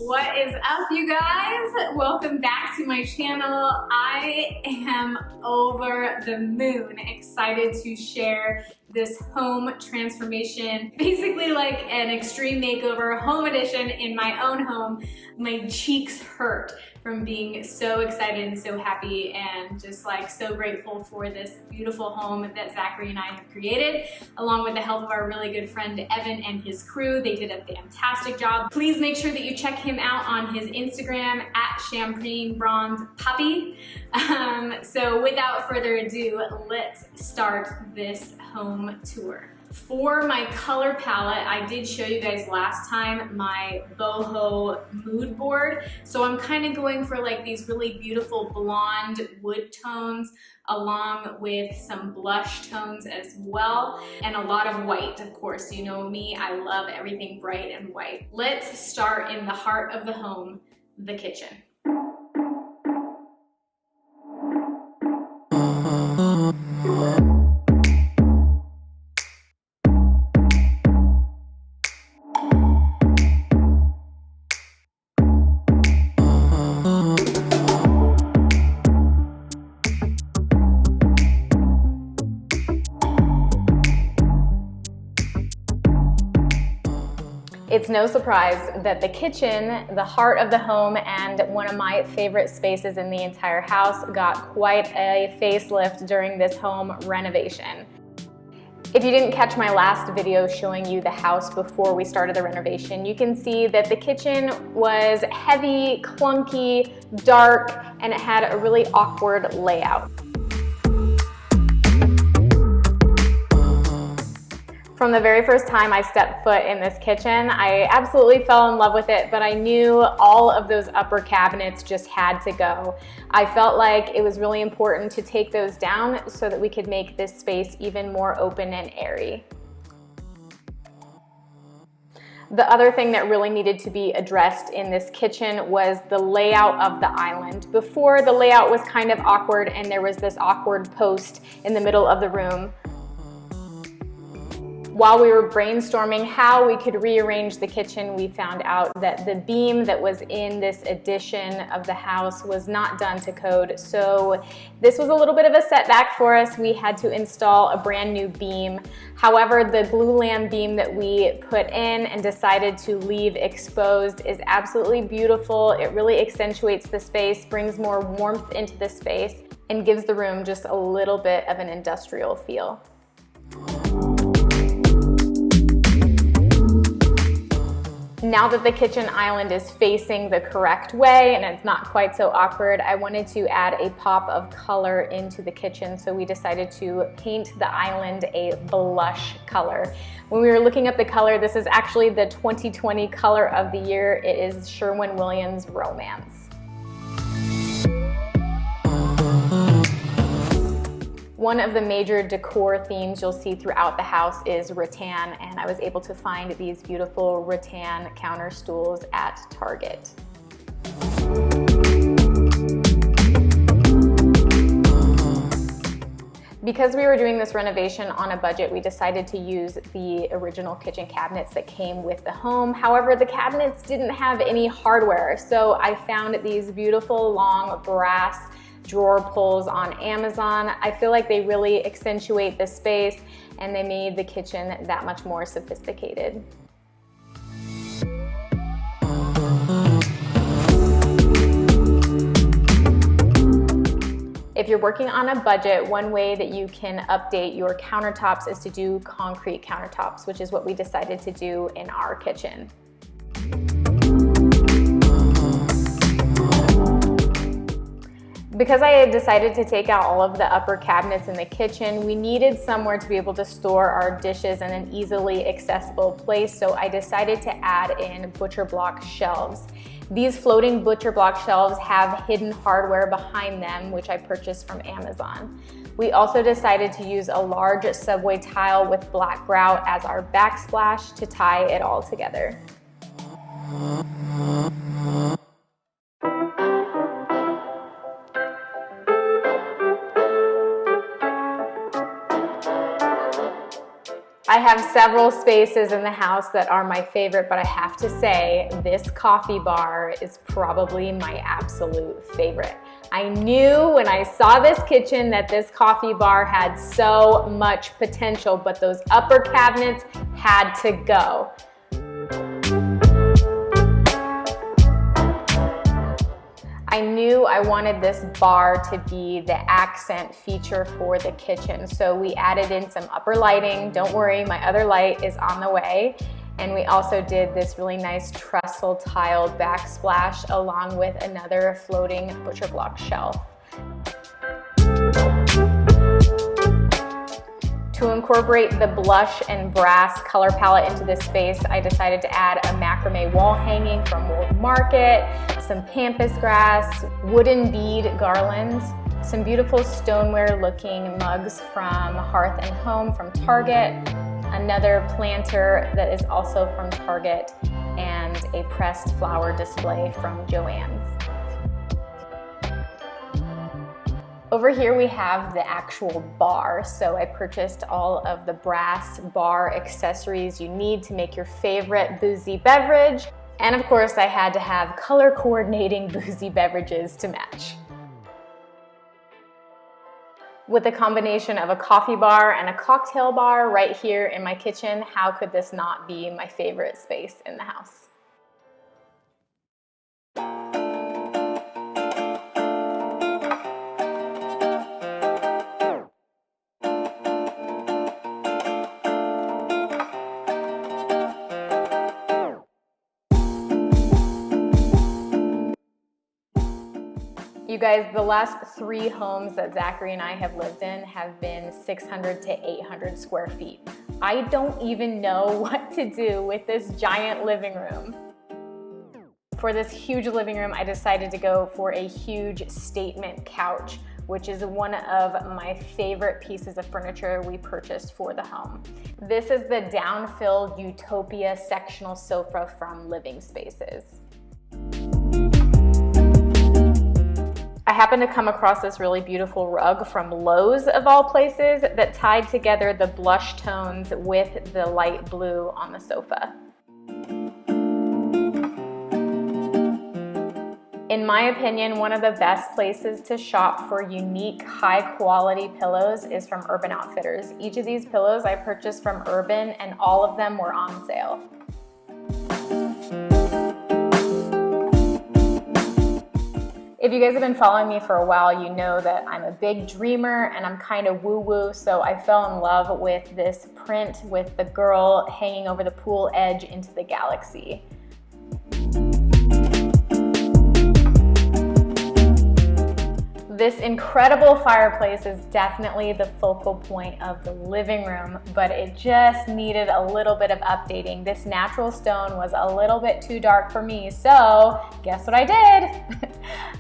What is up, you guys? Welcome back to my channel. I am over the moon excited to share this home transformation, basically like an extreme makeover home edition in my own home. My cheeks hurt from being so excited and so happy and just like so grateful for this beautiful home that Zachary and I have created, along with the help of our really good friend Evan and his crew. They did a fantastic job. Please make sure that you check him out on his Instagram at Champagne Bronze Puppy. So without further ado, let's start this home tour. For my color palette, I did show you guys last time my boho mood board. So I'm kind of going for like these really beautiful blonde wood tones along with some blush tones as well, and a lot of white, of course. You know me, I love everything bright and white. Let's start in the heart of the home, the kitchen. It's no surprise that the kitchen, the heart of the home, and one of my favorite spaces in the entire house got quite a facelift during this home renovation. If you didn't catch my last video showing you the house before we started the renovation, you can see that the kitchen was heavy, clunky, dark, and it had a really awkward layout. From the very first time I stepped foot in this kitchen, I absolutely fell in love with it, but I knew all of those upper cabinets just had to go. I felt like it was really important to take those down so that we could make this space even more open and airy. The other thing that really needed to be addressed in this kitchen was the layout of the island. Before, the layout was kind of awkward and there was this awkward post in the middle of the room. While we were brainstorming how we could rearrange the kitchen, we found out that the beam that was in this addition of the house was not done to code. So this was a little bit of a setback for us. We had to install a brand new beam. However, the glulam beam that we put in and decided to leave exposed is absolutely beautiful. It really accentuates the space, brings more warmth into the space, and gives the room just a little bit of an industrial feel. Now that the kitchen island is facing the correct way and it's not quite so awkward, I wanted to add a pop of color into the kitchen, so we decided to paint the island a blush color. When we were looking up the color, this is actually the 2020 color of the year. It is Sherwin-Williams Romance. One of the major decor themes you'll see throughout the house is rattan, and I was able to find these beautiful rattan counter stools at Target. Because we were doing this renovation on a budget, we decided to use the original kitchen cabinets that came with the home. However, the cabinets didn't have any hardware, so I found these beautiful long brass drawer pulls on Amazon. I feel like they really accentuate the space and they made the kitchen that much more sophisticated. If you're working on a budget, one way that you can update your countertops is to do concrete countertops, which is what we decided to do in our kitchen. Because I had decided to take out all of the upper cabinets in the kitchen, we needed somewhere to be able to store our dishes in an easily accessible place, so I decided to add in butcher block shelves. These floating butcher block shelves have hidden hardware behind them, which I purchased from Amazon. We also decided to use a large subway tile with black grout as our backsplash to tie it all together. I I have several spaces in the house that are my favorite, but I have to say this coffee bar is probably my absolute favorite. I knew when I saw this kitchen that this coffee bar had so much potential, but those upper cabinets had to go. I knew I wanted this bar to be the accent feature for the kitchen, so we added in some upper lighting. Don't worry, my other light is on the way. And we also did this really nice trestle tiled backsplash along with another floating butcher block shelf. To incorporate the blush and brass color palette into this space, I decided to add a macrame wall hanging from World Market, some pampas grass, wooden bead garlands, some beautiful stoneware looking mugs from Hearth and Home from Target, another planter that is also from Target, and a pressed flower display from Joann's. Over here we have the actual bar, so I purchased all of the brass bar accessories you need to make your favorite boozy beverage, and of course I had to have color coordinating boozy beverages to match. With a combination of a coffee bar and a cocktail bar right here in my kitchen, how could this not be my favorite space in the house? You guys, the last 3 homes that Zachary and I have lived in have been 600 to 800 square feet. I don't even know what to do with this giant living room. For this huge living room, I decided to go for a huge statement couch, which is one of my favorite pieces of furniture we purchased for the home. This is the down-filled Utopia sectional sofa from Living Spaces. I happened to come across this really beautiful rug from Lowe's of all places that tied together the blush tones with the light blue on the sofa. In my opinion, one of the best places to shop for unique, high-quality pillows is from Urban Outfitters. Each of these pillows I purchased from Urban, and all of them were on sale. If you guys have been following me for a while, you know that I'm a big dreamer and I'm kind of woo-woo, so I fell in love with this print with the girl hanging over the pool edge into the galaxy. This incredible fireplace is definitely the focal point of the living room, but it just needed a little bit of updating. This natural stone was a little bit too dark for me, so guess what I did?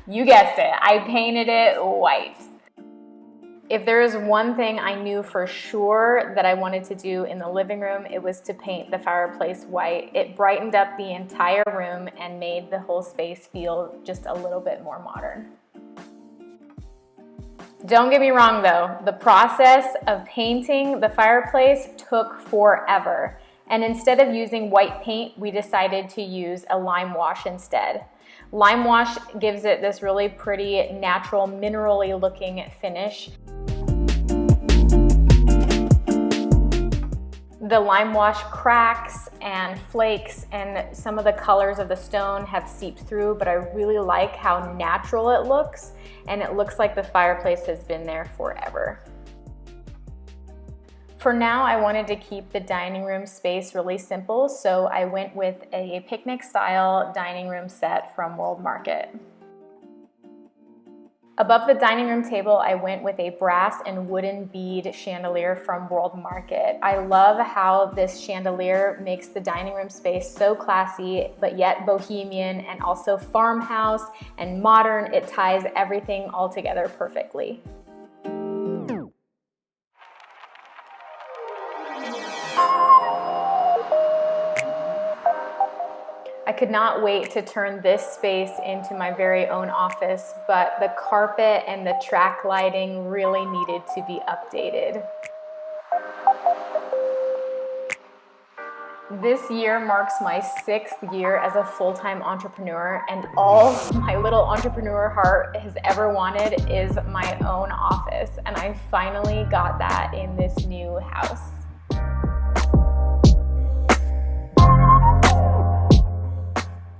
You guessed it, I painted it white. If there is one thing I knew for sure that I wanted to do in the living room, it was to paint the fireplace white. It brightened up the entire room and made the whole space feel just a little bit more modern. Don't get me wrong though, the process of painting the fireplace took forever. And instead of using white paint, we decided to use a lime wash instead. Lime wash gives it this really pretty, natural, mineral-y looking finish. The lime wash cracks and flakes, and some of the colors of the stone have seeped through, but I really like how natural it looks, and it looks like the fireplace has been there forever. For now, I wanted to keep the dining room space really simple, so I went with a picnic-style dining room set from World Market. Above the dining room table, I went with a brass and wooden bead chandelier from World Market. I love how this chandelier makes the dining room space so classy, but yet bohemian and also farmhouse and modern. It ties everything all together perfectly. I could not wait to turn this space into my very own office, but the carpet and the track lighting really needed to be updated. This year marks my 6th year as a full-time entrepreneur, and all my little entrepreneur heart has ever wanted is my own office, and I finally got that in this new house.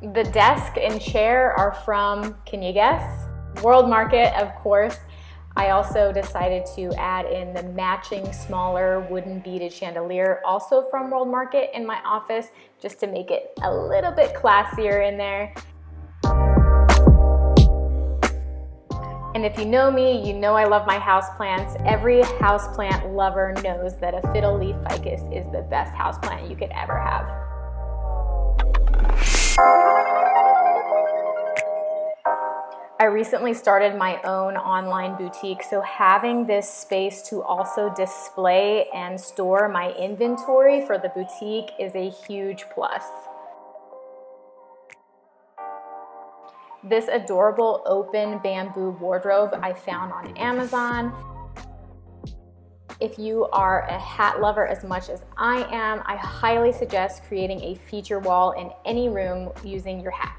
The desk and chair are from, can you guess? World Market, of course. I also decided to add in the matching smaller wooden beaded chandelier, also from World Market, in my office, just to make it a little bit classier in there. And if you know me, you know I love my houseplants. Every houseplant lover knows that a fiddle leaf ficus is the best houseplant you could ever have. I recently started my own online boutique, so having this space to also display and store my inventory for the boutique is a huge plus. This adorable open bamboo wardrobe I found on Amazon. If you are a hat lover as much as I am, I highly suggest creating a feature wall in any room using your hats.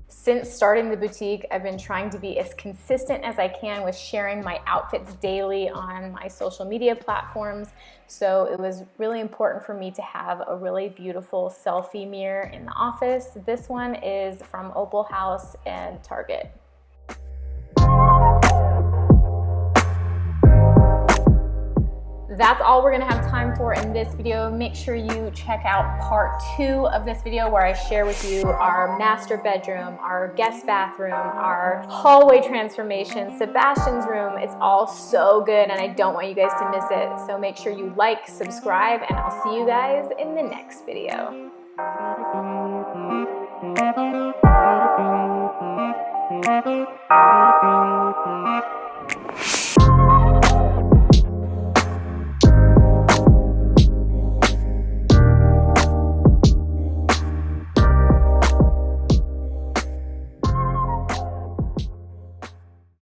Since starting the boutique, I've been trying to be as consistent as I can with sharing my outfits daily on my social media platforms. So it was really important for me to have a really beautiful selfie mirror in the office. This one is from Opal House and Target. That's all we're gonna have time for in this video. Make sure you check out part 2 of this video where I share with you our master bedroom, our guest bathroom, our hallway transformation, Sebastian's room. It's all so good and I don't want you guys to miss it. So make sure you like, subscribe, and I'll see you guys in the next video.